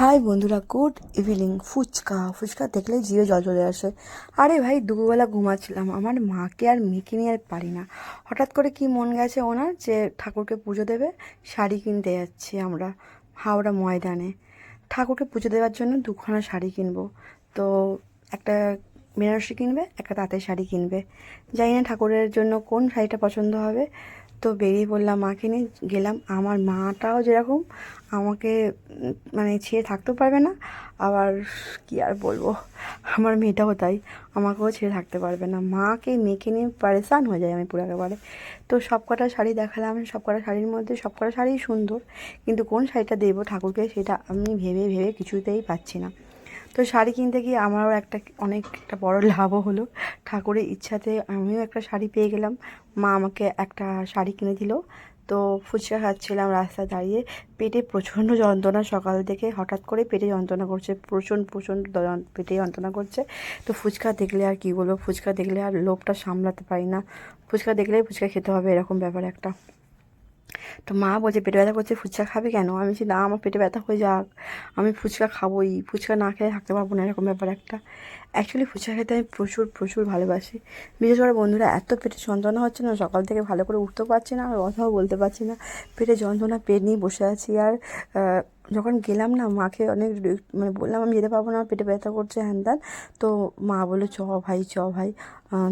High বন্ধুরা, good evening. Fuchka fuchka দেখলেই জিভে জল চলে আসে। আরে ভাই, দুপুরবেলা ঘুমাচ্ছিলাম, আমার মাকে আর মেয়েকে নিয়ে আর পারি না। হঠাৎ করে কি মন গেছে ওনার যে ঠাকুরকে পুজো দেবে, শাড়ি কিনতে যাচ্ছি আমরা হাওড়া ময়দানে। ঠাকুরকে পুজো দেওয়ার জন্য দুখানা শাড়ি কিনবো। তো একটা বেনারসি কিনবে, একটা তাঁতের শাড়ি কিনবে। জানি না ঠাকুরের জন্য কোন শাড়িটা পছন্দ হবে। তো বেরিয়ে পড়লাম, মাকে নিয়ে গেলাম। আমার মাটাও যেরকম আমাকে মানে ছেড়ে থাকতেও পারবে না, আবার কি আর বলবো, আমার মেয়েটাও তাই, আমাকেও ছেড়ে থাকতে পারবে না। মাকে মেয়েকে নিয়ে পারেশান হয়ে যায় আমি পুরো একেবারে। তো সব কটা শাড়ি দেখালাম, সব কটা শাড়ির মধ্যে সব কটা শাড়িই সুন্দর, কিন্তু কোন শাড়িটা দেবো ঠাকুরকে সেটা আমি ভেবে ভেবে কিছুতেই পাচ্ছি না। তো শাড়ি কিনতে গিয়ে আমারও অনেক একটা বড় লাভও হলো। ঠাকুরের ইচ্ছাতে আমিও একটা শাড়ি পেয়ে গেলাম। মা আমাকে একটা শাড়ি কিনে দিল। তো ফুচকা খাচ্ছিলাম রাস্তায় দাঁড়িয়ে, পেটে প্রচণ্ড যন্ত্রণা, সকাল থেকে হঠাৎ করে পেটে যন্ত্রণা করছে, প্রচণ্ড প্রচণ্ড পেটে যন্ত্রণা করছে। তো ফুচকা দেখলে আর কী বলবো, ফুচকা দেখলে আর লোভটা সামলাতে পারি না, ফুচকা দেখলেই ফুচকা খেতে হবে, এরকম ব্যাপার একটা। তো মা বলছে পেটে ব্যথা করছে, ফুচকা খাবি কেন? আমি বলছি না, আমার পেটে ব্যথা হয়ে যাক, আমি ফুচকা খাবোই, ফুচকা না খেলে থাকতে পারবো না, এরকম ব্যাপার একটা। অ্যাকচুয়ালি ফুচকা খেতে আমি প্রচুর প্রচুর ভালোবাসি। বিশেষ করে বন্ধুরা, এত পেটে যন্ত্রণা হচ্ছে না, সকাল থেকে ভালো করে উঠতেও পারছি না, আর কথাও বলতে পারছি না, পেটে যন্ত্রণা, পেট নিয়ে বসে আছি। আর যখন গেলাম না, মাকে অনেক মানে বললাম আমি যেতে পারবো না, আমার পেটে ব্যথা করছে, হ্যান ত্যান। তো মা বললো চ ভাই, চ ভাই,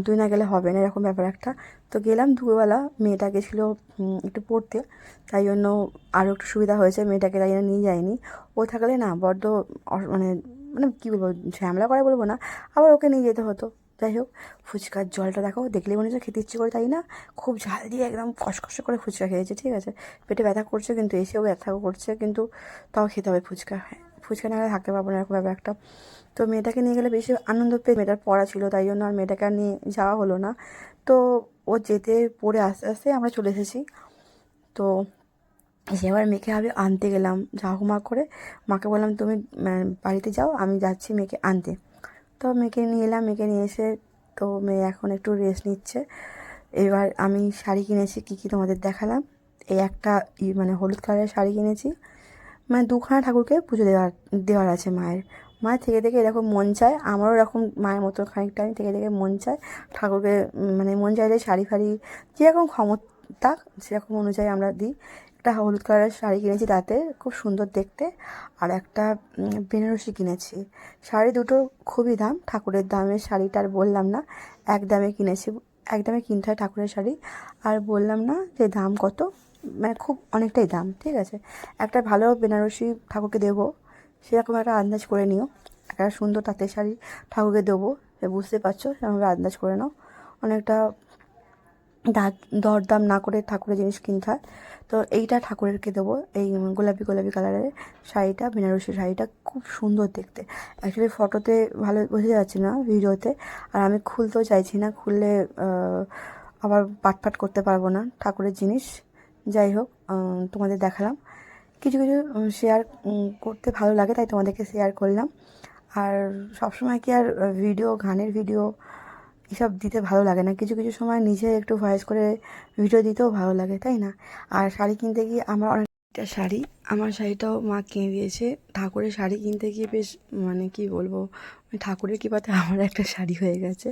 তুই না গেলে হবে না, এরকম ব্যাপার একটা। তো গেলাম দুপুরবেলা, মেয়েটা গেছিলো একটু পড়তে, তাই জন্য আরও একটু সুবিধা হয়েছে, মেয়েটাকে তাই জন্য নিয়ে যায়নি। ও থাকলে না বড্ড মানে মানে কী বলবো, ঝামেলা করে বলবো না, আবার ওকে নিয়ে যেতে হতো। যাই হোক, ফুচকার জলটা দেখো, দেখলেই মনে হচ্ছে খেতে ইচ্ছে করে, তাই না? খুব ঝাল দিয়ে একদম কষকষে করে ফুচকা খেয়েছে, ঠিক আছে। পেটে ব্যথা করছে, কিন্তু এসেও ব্যথাও করছে, কিন্তু তাও খেতে হবে ফুচকা। হ্যাঁ, ফুচকা না হলে থাকতে পারবো না, এরকম ব্যাপার একটা। তো মেয়েটাকে নিয়ে গেলে বেশি আনন্দ পেয়ে, মেয়েটার পড়া ছিল তাই জন্য আর মেয়েটাকে আর নিয়ে যাওয়া হলো না। তো ও যেতে পড়ে আস্তে আস্তে আমরা চলে এসেছি। তো এসে আবার মেয়েকে আমি আনতে গেলাম ঝাঁকুমা করে। মাকে বললাম তুমি বাড়িতে যাও, আমি যাচ্ছি মেয়েকে আনতে। তো মেয়েকে নিয়ে এলাম, মেয়েকে নিয়ে এসে তো মেয়ে এখন একটু রেস্ট নিচ্ছে। এবার আমি শাড়ি কিনেছি, কী কী তোমাদের দেখালাম। এই একটা মানে হলুদ কালারের শাড়ি কিনেছি, মানে দুখানা ঠাকুরকে পুজো দেওয়ার আছে মায়ের। মায়ের থেকে থেকে এরকম মন চায়, আমারও এরকম মায়ের মতো খানিকটা আমি থেকে থেকে মন চায় ঠাকুরকে, মানে মন চাইলে শাড়ি ফাড়ি যেরকম ক্ষমতা সেরকম অনুযায়ী আমরা দিই। একটা হলুদ কালারের শাড়ি কিনেছি, তাতে খুব সুন্দর দেখতে। আর একটা বেনারসি কিনেছি। শাড়ি দুটোর খুবই দাম, ঠাকুরের দামের শাড়িটা আর বললাম না, এক দামে কিনেছি। এক দামে কিনতে হয় ঠাকুরের শাড়ি, আর বললাম না যে দাম কত, মানে খুব অনেকটাই দাম, ঠিক আছে। একটা ভালো বেনারসি ঠাকুরকে দেবো, সেরকম একটা আন্দাজ করে নিও। একটা সুন্দর তাঁতের শাড়ি ঠাকুরকে দেবো, সে বুঝতে পারছো, সেরকমভাবে আন্দাজ করে নাও। অনেকটা দরদাম না করে ঠাকুরের জিনিস কিনতে হয়। তো এইটা ঠাকুরেরকে দেবো, এই গোলাপি গোলাপি কালারের শাড়িটা, বেনারসি শাড়িটা খুব সুন্দর দেখতে। অ্যাকচুয়ালি ফটোতে ভালো বোঝা যাচ্ছে না, ভিডিওতে। আর আমি খুলতেও চাইছি না, খুললে আবার পাটপাট করতে পারবো না ঠাকুরের জিনিস। যাই হোক, তোমাদের দেখালাম। কিছু কিছু শেয়ার করতে ভালো লাগে, তাই তোমাদেরকে শেয়ার করলাম। আর সবসময় কি আর ভিডিও, গানের ভিডিও এসব দিতে ভালো লাগে না, কিছু কিছু সময় নিজে একটু ভয়েস করে ভিডিও দিতেও ভালো লাগে, তাই না? আর শাড়ি কিনতে গিয়ে আমার অনেকটা শাড়ি, আমার শাড়িটাও মা কিনে দিয়েছে। ঠাকুরের শাড়ি কিনতে গিয়ে বেশ মানে কি বলবো, ঠাকুরের কৃপাতে আমার একটা শাড়ি হয়ে গেছে।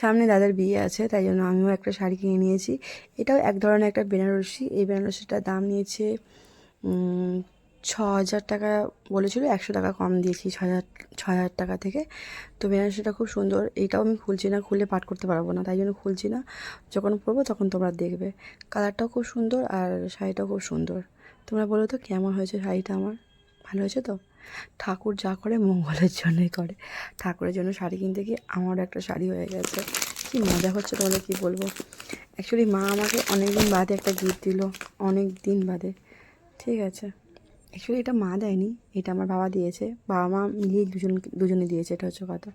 সামনে দাদার বিয়ে আছে, তাই জন্য আমিও একটা শাড়ি কিনে নিয়েছি। এটাও এক ধরনের একটা বেনারসি, এই বেনারসিটার দাম নিয়েছে 6,000 টাকা বলেছিল, 100 টাকা কম দিয়েছি, 6,000 টাকা থেকে। তো বেনারসিটা খুব সুন্দর, এইটাও আমি খুলছি না, খুলে পাঠ করতে পারবো না, তাই জন্য খুলছি না। যখন পরবো তখন তোমরা দেখবে। কালারটাও খুব সুন্দর আর শাড়িটাও খুব সুন্দর। তোমরা বলো তো কেমন হয়েছে শাড়িটা আমার? ভালো হয়েছে তো? ঠাকুর যা করে মঙ্গলের জন্যই করে। ঠাকুরের জন্য শাড়ি কিনতে গিয়ে আমারও একটা শাড়ি হয়ে গেছে। কি মজা হচ্ছে তোমাদের কী বলবো। অ্যাকচুয়ালি মা আমাকে অনেক দিন বাদে একটা গিফট দিল, অনেক দিন বাদে, ঠিক আছে। অ্যাকচুয়ালি এটা মা দেয়নি, এটা আমার বাবা দিয়েছে, বাবা মা মিলিয়ে দুজনে দিয়েছে, এটা হচ্ছে কথা।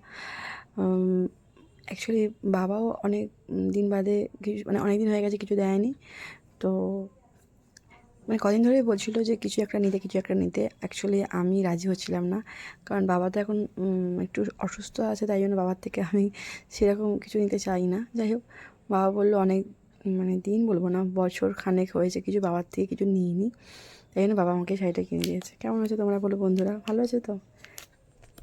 অ্যাকচুয়ালি বাবাও অনেক দিন বাদে কিছু, মানে অনেক দিন হয়ে গেছে কিছু দেয়নি। তো মানে কদিন ধরেই বলছিলো যে কিছু একটা নিতে, কিছু একটা নিতে। অ্যাকচুয়ালি আমি রাজি হচ্ছিলাম না, কারণ বাবা তো এখন একটু অসুস্থ আছে, তাই জন্য বাবার থেকে আমি সেরকম কিছু নিতে চাই না। যাই হোক, বাবা বললো অনেক, মানে দিন বলবো না, বছর খানেক হয়েছে কিছু বাবার থেকে কিছু নিইনি, এই জন্য বাবা আমাকে শাড়িটা কিনে দিয়েছে। কেমন হয়েছে তোমরা বলো বন্ধুরা, ভালো আছে তো?